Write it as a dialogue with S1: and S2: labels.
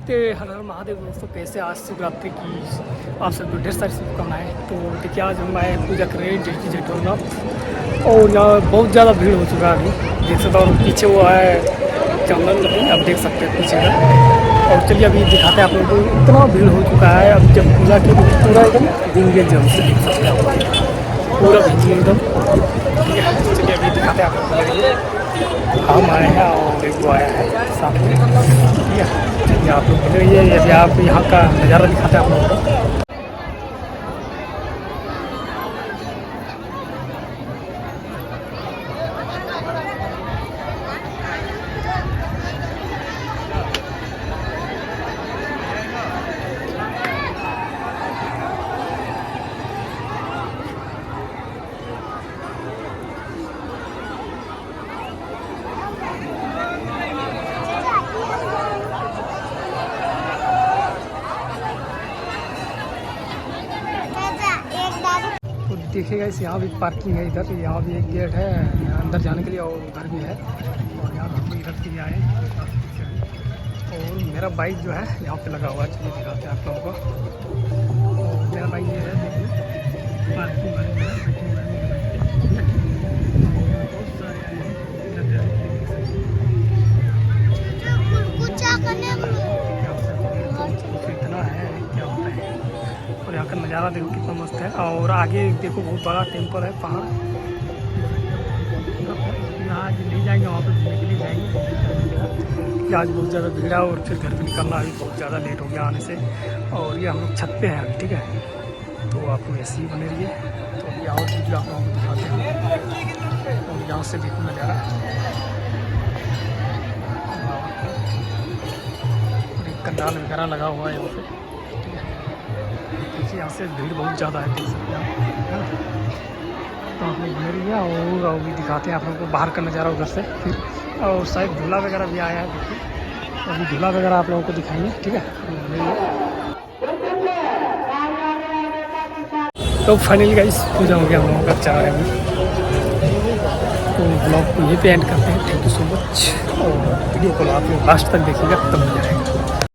S1: नमस्ते, हर हर महादेव दोस्तों। कैसे आज शिवरात्रि की आप सबको ढेर सारी शुभकामनाएं। तो देखिए आज मैं पूजा कर रही हूँ जेठोनाथ और यहाँ बहुत ज़्यादा भीड़ हो चुका है अभी देख सकते हो। और पीछे वो है चंदन, आप देख सकते हैं पीछे का। और चलिए अभी दिखाते हैं आप लोगों को, इतना भीड़ हो चुका है। अब जब पूजा की पूरा एकदम भींगे जम से देख सकते हैं, पूरा भींगे एकदम। चलिए अभी दिखाते हैं आप लोगों को। हम आए हैं और एक वो आया है साथ में, ठीक है। चलिए आप लोग मिलेंगे, यदि आप यहाँ का नज़ारा दिखाते हैं आप लोगों को। तो देखिएगा इस यहाँ भी पार्किंग है, इधर यहाँ भी एक गेट है अंदर जाने के लिए और उधर भी है। और यहाँ हम इधर से भी आए और मेरा बाइक जो है यहाँ पे लगा हुआ है। चलिए दिखाते हैं आप लोगों को। और मेरा बाइक ये है, देखिए पार्किंग वाले में बहुत सारे आए हैं इधर जाने के लिए। इतना है क्या होता है। और यहाँ का नज़ारा देखो कितना मस्त है। और आगे देखो बहुत बड़ा टेम्पल है, पहाड़। यहाँ आज नहीं जाएंगे, वहाँ पर घूमने के लिए जाएंगे। आज बहुत ज़्यादा भीड़ है और फिर घर पे निकलना अभी बहुत ज़्यादा लेट हो गया आने से। और ये हम लोग छत पे हैं अभी, ठीक है। तो आप लोग ऐसे ही बने रहिए। तो अभी आओ वीडियो आप लोगों को दिखाते हैं और यहाँ से देखो नज़ारा। और एक कंडाल वगैरह लगा हुआ है यहाँ पे, यहाँ से भीड़ बहुत ज़्यादा है, देख सकते हैं। तो आप लोग बने रहिए और अभी दिखाते हैं आप लोगों को बाहर का नज़ारा उधर से फिर। और शायद झूला वगैरह भी आया है, देखिए अभी झूला वगैरह आप लोगों को दिखाएंगे, ठीक है। तो फाइनली गाइस पूजा हो गया हम लोगों का 4 में। तो ब्लॉग को ये पे एंड करते हैं। Thank you so much. और वीडियो को आप लोग लास्ट तक देखिएगा तब मिल जाएगा।